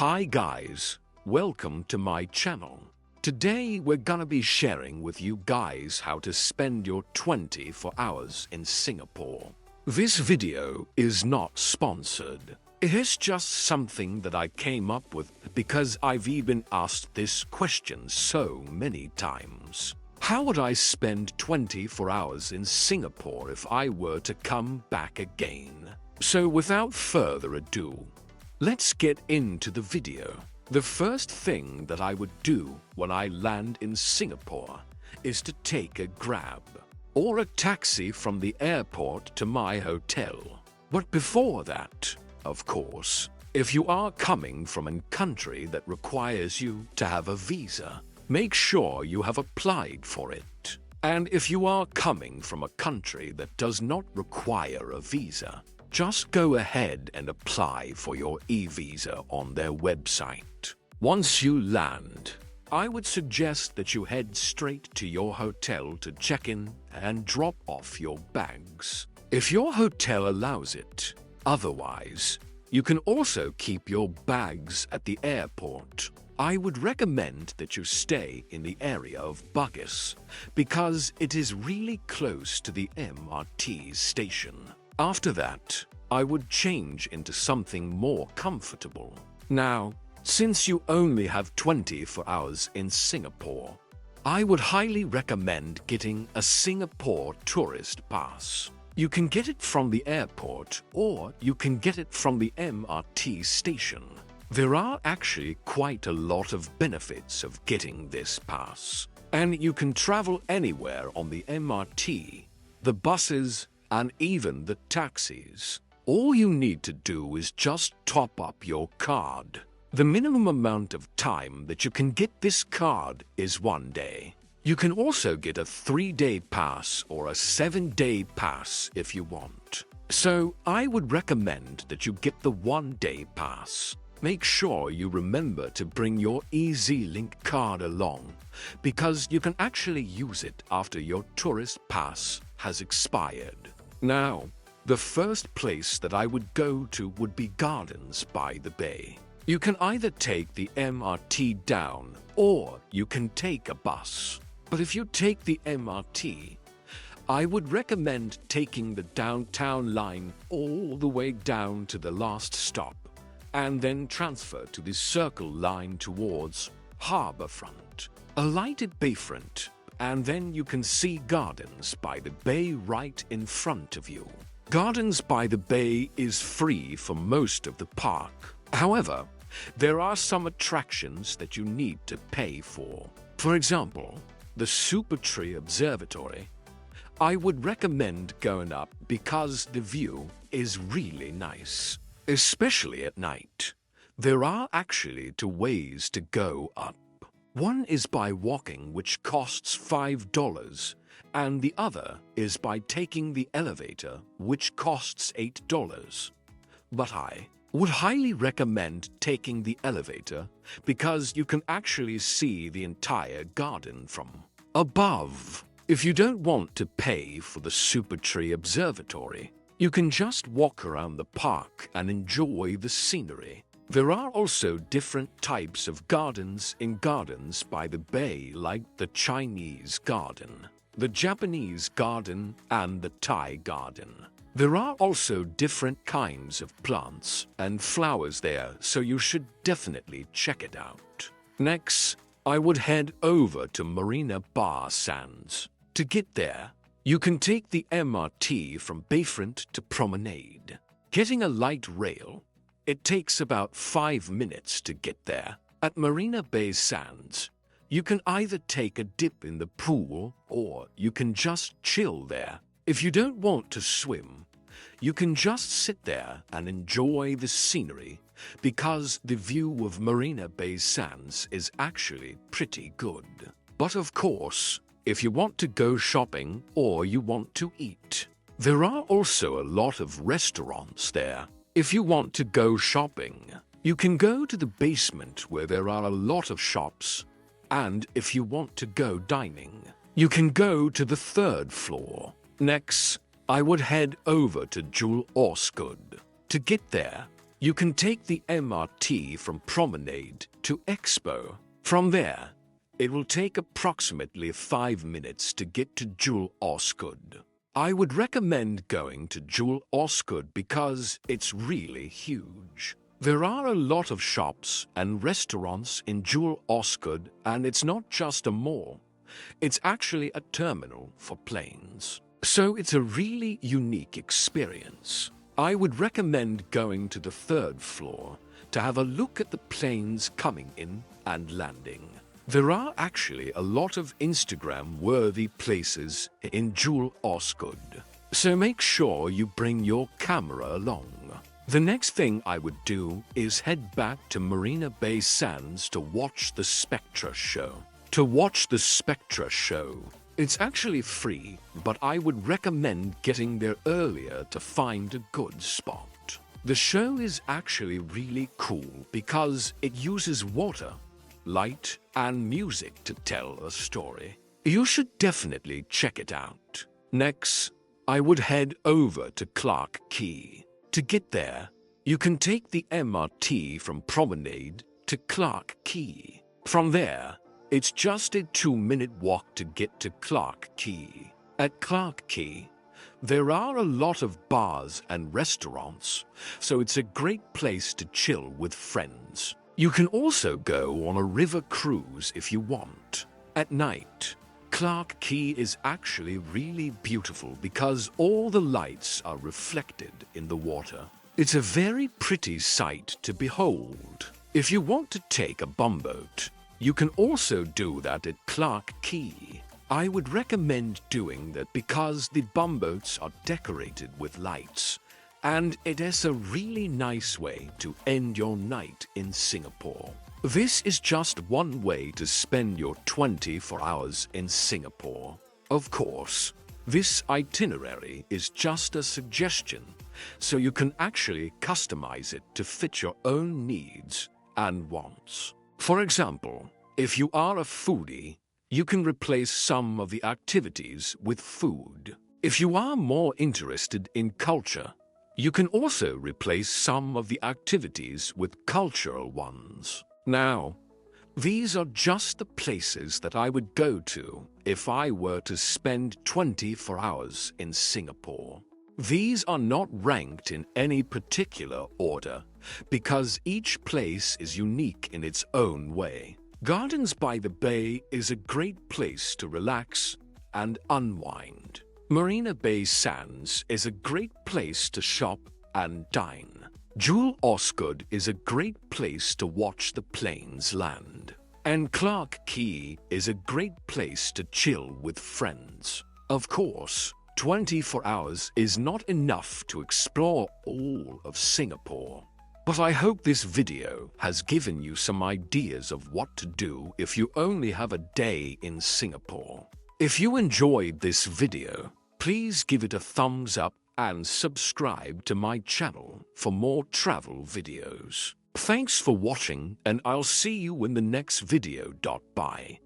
Hi guys, welcome to my channel. Today we're gonna be sharing with you guys how to spend your 24 hours in Singapore. This video is not sponsored. It is just something that I came up with because I've even asked this question so many times. How would I spend 24 hours in Singapore if I were to come back again? So without further ado, let's get into the video. The first thing that I would do when I land in Singapore is to take a Grab or a taxi from the airport to my hotel. But before that, of course, if you are coming from a country that requires you to have a visa, make sure you have applied for it. And if you are coming from a country that does not require a visa, just go ahead and apply for your e-visa on their website. Once you land, I would suggest that you head straight to your hotel to check in and drop off your bags, if your hotel allows it. Otherwise, you can also keep your bags at the airport. I would recommend that you stay in the area of Bugis because it is really close to the MRT station. After that, I would change into something more comfortable. Now, since you only have 24 hours in Singapore, I would highly recommend getting a Singapore tourist pass. You can get it from the airport or you can get it from the MRT station. There are actually quite a lot of benefits of getting this pass, and you can travel anywhere on the MRT, the buses, and even the taxis. All you need to do is just top up your card. The minimum amount of time that you can get this card is 1 day. You can also get a 3-day pass or a 7-day pass if you want. So I would recommend that you get the 1-day pass. Make sure you remember to bring your EZ-Link card along because you can actually use it after your tourist pass has expired. Now, the first place that I would go to would be Gardens by the Bay. You can either take the MRT down or you can take a bus. But if you take the MRT, I would recommend taking the downtown line all the way down to the last stop and then transfer to the Circle line towards Harbourfront, a lighted bayfront, and then you can see Gardens by the Bay right in front of you. Gardens by the Bay is free for most of the park. However, there are some attractions that you need to pay for. For example, the Super Tree Observatory. I would recommend going up because the view is really nice, especially at night. There are actually 2 ways to go up. One is by walking, which costs $5, and the other is by taking the elevator, which costs $8. But I would highly recommend taking the elevator because you can actually see the entire garden from above. If you don't want to pay for the Super Tree Observatory, you can just walk around the park and enjoy the scenery. There are also different types of gardens in Gardens by the Bay, like the Chinese garden, the Japanese garden, and the Thai garden. There are also different kinds of plants and flowers there, so you should definitely check it out. Next, I would head over to Marina Bar Sands. To get there, you can take the MRT from Bayfront to Promenade. Getting a light rail, it takes about 5 minutes to get there. At Marina Bay Sands, you can either take a dip in the pool or you can just chill there. If you don't want to swim, you can just sit there and enjoy the scenery because the view of Marina Bay Sands is actually pretty good. But of course, if you want to go shopping or you want to eat, there are also a lot of restaurants there. If you want to go shopping, you can go to the basement where there are a lot of shops, and if you want to go dining, you can go to the 3rd floor. Next, I would head over to Jewel Osgood. To get there, you can take the MRT from Promenade to Expo. From there, it will take approximately 5 minutes to get to Jewel Osgood. I would recommend going to Jewel Osgood because it's really huge. There are a lot of shops and restaurants in Jewel Osgood, and it's not just a mall. It's actually a terminal for planes. So it's a really unique experience. I would recommend going to the 3rd floor to have a look at the planes coming in and landing. There are actually a lot of Instagram-worthy places in Jewel Osgood, so make sure you bring your camera along. The next thing I would do is head back to Marina Bay Sands to watch the Spectra show. It's actually free, but I would recommend getting there earlier to find a good spot. The show is actually really cool because it uses water, light, and music to tell a story. You should definitely check it out. Next, I would head over to Clark Quay. To get there, you can take the MRT from Promenade to Clark Quay. From there, it's just a 2-minute walk to get to Clark Quay. At Clark Quay, there are a lot of bars and restaurants, so it's a great place to chill with friends. You can also go on a river cruise if you want. At night, Clark Quay is actually really beautiful because all the lights are reflected in the water. It's a very pretty sight to behold. If you want to take a bumboat, you can also do that at Clark Quay. I would recommend doing that because the bumboats are decorated with lights, and it is a really nice way to end your night in Singapore. This is just one way to spend your 24 hours in Singapore. Of course, this itinerary is just a suggestion, so you can actually customize it to fit your own needs and wants. For example, if you are a foodie, you can replace some of the activities with food. If you are more interested in culture, you can also replace some of the activities with cultural ones. Now, these are just the places that I would go to if I were to spend 24 hours in Singapore. These are not ranked in any particular order because each place is unique in its own way. Gardens by the Bay is a great place to relax and unwind. Marina Bay Sands is a great place to shop and dine. Jewel Osgood is a great place to watch the planes land. And Clark Quay is a great place to chill with friends. Of course, 24 hours is not enough to explore all of Singapore. But I hope this video has given you some ideas of what to do if you only have a day in Singapore. If you enjoyed this video, please give it a thumbs up and subscribe to my channel for more travel videos. Thanks for watching, and I'll see you in the next video. Bye.